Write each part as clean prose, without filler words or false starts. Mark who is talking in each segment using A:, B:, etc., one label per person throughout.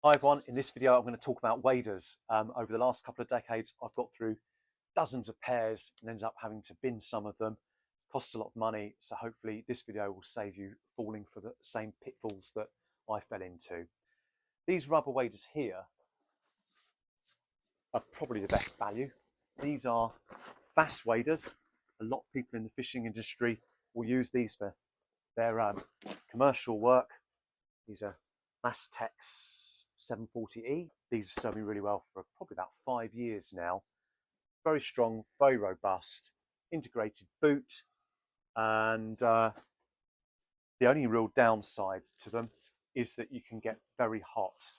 A: Hi everyone, in this video I'm going to talk about waders. Over the last couple of decades I've got through dozens of pairs and ended up having to bin some of them. It costs a lot of money, so hopefully this video will save you falling for the same pitfalls that I fell into. These rubber waders here are probably the best value. These are fast waders. A lot of people in the fishing industry will use these for their commercial work. These are Mastex 740E. These have served me really well for probably about 5 years now. Very strong, very robust, integrated boot, and the only real downside to them is that you can get very hot.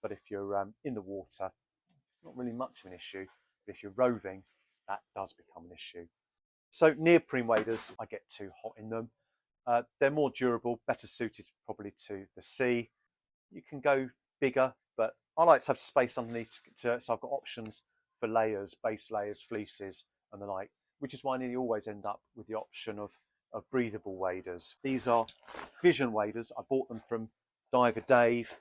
A: But if you're in the water, it's not really much of an issue. But if you're roving, that does become an issue. So neoprene waders, I get too hot in them. They're more durable, better suited probably to the sea. You can go bigger, but I like to have space underneath, so I've got options for layers, base layers, fleeces and the like, which is why I nearly always end up with the option of breathable waders. These are Vision waders. I bought them from Diver Dave,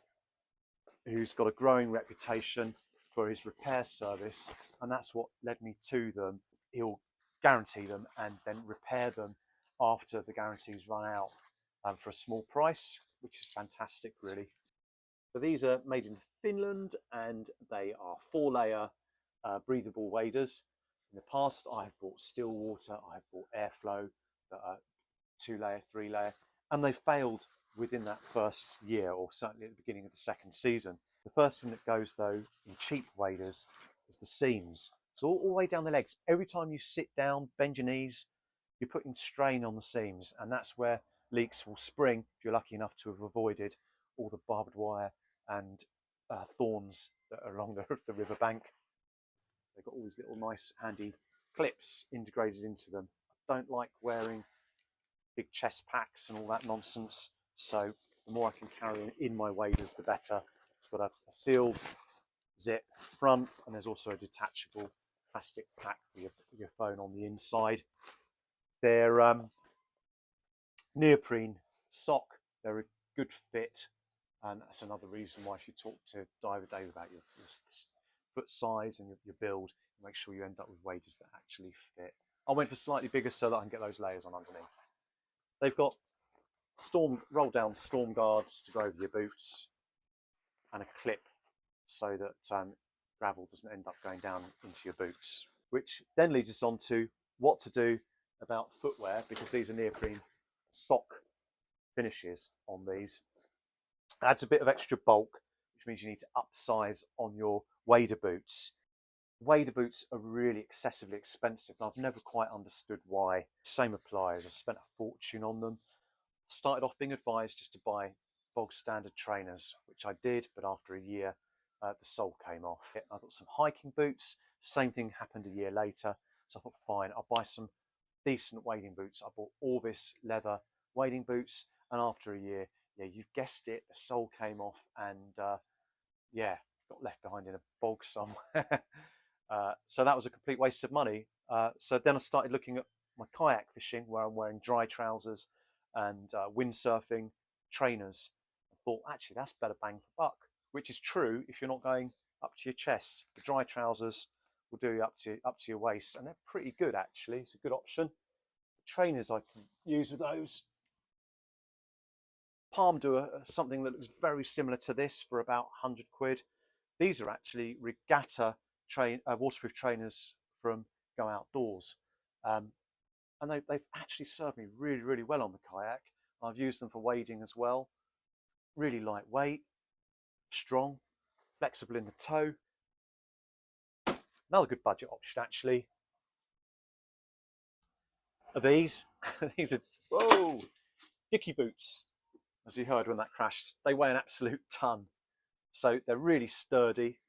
A: who's got a growing reputation for his repair service, and that's what led me to them. He'll guarantee them and then repair them after the guarantees run out for a small price, which is fantastic really. So these are made in Finland and they are 4-layer breathable waders. In the past I've bought still water, I've bought airflow that are 2-layer, 3-layer, and they failed within that first year, or certainly at the beginning of the second season. The first thing that goes though in cheap waders is the seams. So all the way down the legs, every time you sit down, bend your knees, you're putting strain on the seams, and that's where leaks will spring if you're lucky enough to have avoided all the barbed wire and thorns that are along the river bank. They've got all these little nice handy clips integrated into them. I don't like wearing big chest packs and all that nonsense, so the more I can carry in my waders the better. It's got a sealed zip front, and there's also a detachable plastic pack for your phone on the inside. They're neoprene sock. They're a good fit, and that's another reason why if you talk to Diver Dave about your foot size and your build, make sure you end up with waders that actually fit. I went for slightly bigger so that I can get those layers on underneath. They've got roll down storm guards to go over your boots, and a clip so that gravel doesn't end up going down into your boots, which then leads us on to what to do about footwear, because these are neoprene sock finishes on these. Adds a bit of extra bulk, which means you need to upsize on your wader boots. Wader boots are really excessively expensive, and I've never quite understood why. Same applies. I've spent a fortune on them. I started off being advised just to buy bog standard trainers, which I did, but after a year the sole came off. I got some hiking boots. Same thing happened a year later, so I thought fine, I'll buy some decent wading boots. I bought Orvis leather wading boots, and after a year, yeah, you've guessed it, the sole came off, and yeah, got left behind in a bog somewhere. So that was a complete waste of money. So then I started looking at my kayak fishing, where I'm wearing dry trousers and windsurfing trainers. I thought actually that's better bang for buck, which is true if you're not going up to your chest. The dry trousers will do you up to your waist, and they're pretty good actually. It's a good option. The trainers I can use with those. Palm do something that looks very similar to this for about 100 quid. These are actually regatta waterproof trainers from Go Outdoors, and they've actually served me really, really well on the kayak. I've used them for wading as well. Really lightweight, strong, flexible in the toe. Another good budget option actually are these. These are, whoa, dicky boots, as you heard when that crashed. They weigh an absolute ton. So they're really sturdy,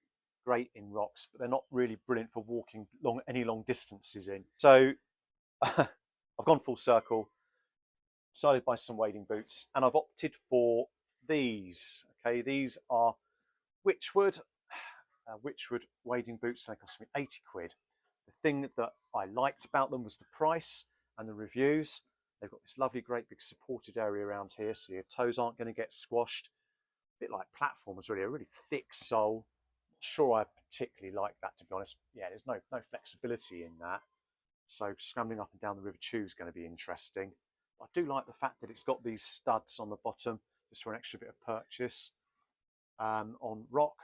A: great in rocks, but they're not really brilliant for walking any long distances in. So I've gone full circle, decided to buy some wading boots, and I've opted for these. Okay, these are Wychwood wading boots. They cost me 80 quid. The thing that I liked about them was the price and the reviews. They've got this lovely, great big supported area around here, so your toes aren't going to get squashed. bit like platforms, really, a really thick sole. Not sure I particularly like that, to be honest. Yeah, there's no flexibility in that. So scrambling up and down the River Chew is going to be interesting. I do like the fact that it's got these studs on the bottom, just for an extra bit of purchase. On rock,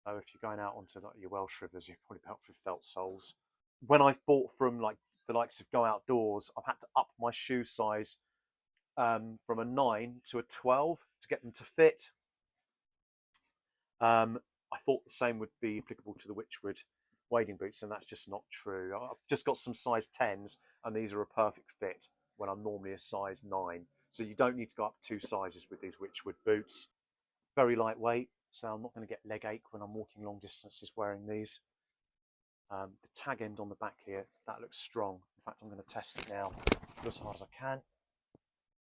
A: if you're going out onto like your Welsh rivers, you're probably better for felt soles. When I've bought from like the likes of Go Outdoors, I've had to up my shoe size from a 9 to a 12 to get them to fit. I thought the same would be applicable to the Wychwood wading boots, and that's just not true. I've just got some size 10s, and these are a perfect fit when I'm normally a size 9. So you don't need to go up 2 sizes with these Wychwood boots. Very lightweight, so I'm not going to get leg ache when I'm walking long distances wearing these. The tag end on the back here, that looks strong. In fact, I'm going to test it now as hard as I can.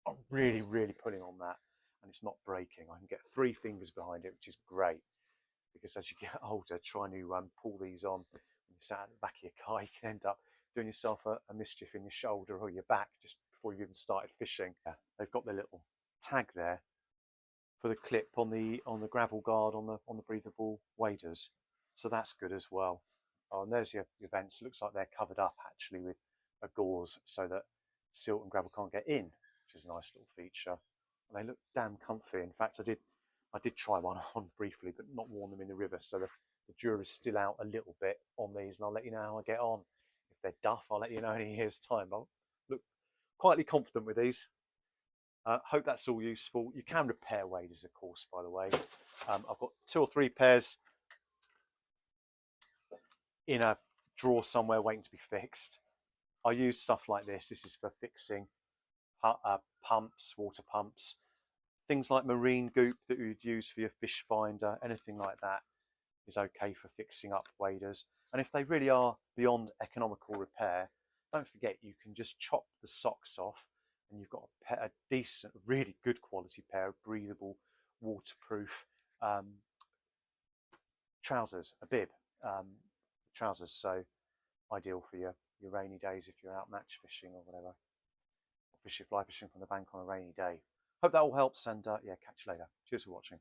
A: I'm really pulling on that, and it's not breaking. I can get 3 fingers behind it, which is great, because as you get older, trying to pull these on when you're sat at the back of your car, you can end up doing yourself a mischief in your shoulder or your back just before you even started fishing. Yeah, they've got the little tag there for the clip on the gravel guard on the Breathable Waders, so that's good as well. Oh, and there's your vents. It looks like they're covered up actually with a gauze so that silt and gravel can't get in, which is a nice little feature. And they look damn comfy. In fact, I did try one on briefly, but not worn them in the river, so the jury's still out a little bit on these, and I'll let you know how I get on. If they're duff, I'll let you know in a year's time. I'll look quietly confident with these. Hope that's all useful. You can repair waders, of course, by the way. I've got 2 or 3 pairs in a drawer somewhere waiting to be fixed. I use stuff like this. This is for fixing pumps, water pumps, things like marine goop that you'd use for your fish finder, anything like that is okay for fixing up waders. And if they really are beyond economical repair, don't forget you can just chop the socks off and you've got a decent, really good quality pair of breathable, waterproof trousers, a bib trousers. So ideal for your rainy days if you're out match fishing or whatever, or fly fishing from the bank on a rainy day. Hope that all helps, and yeah, catch you later. Cheers for watching.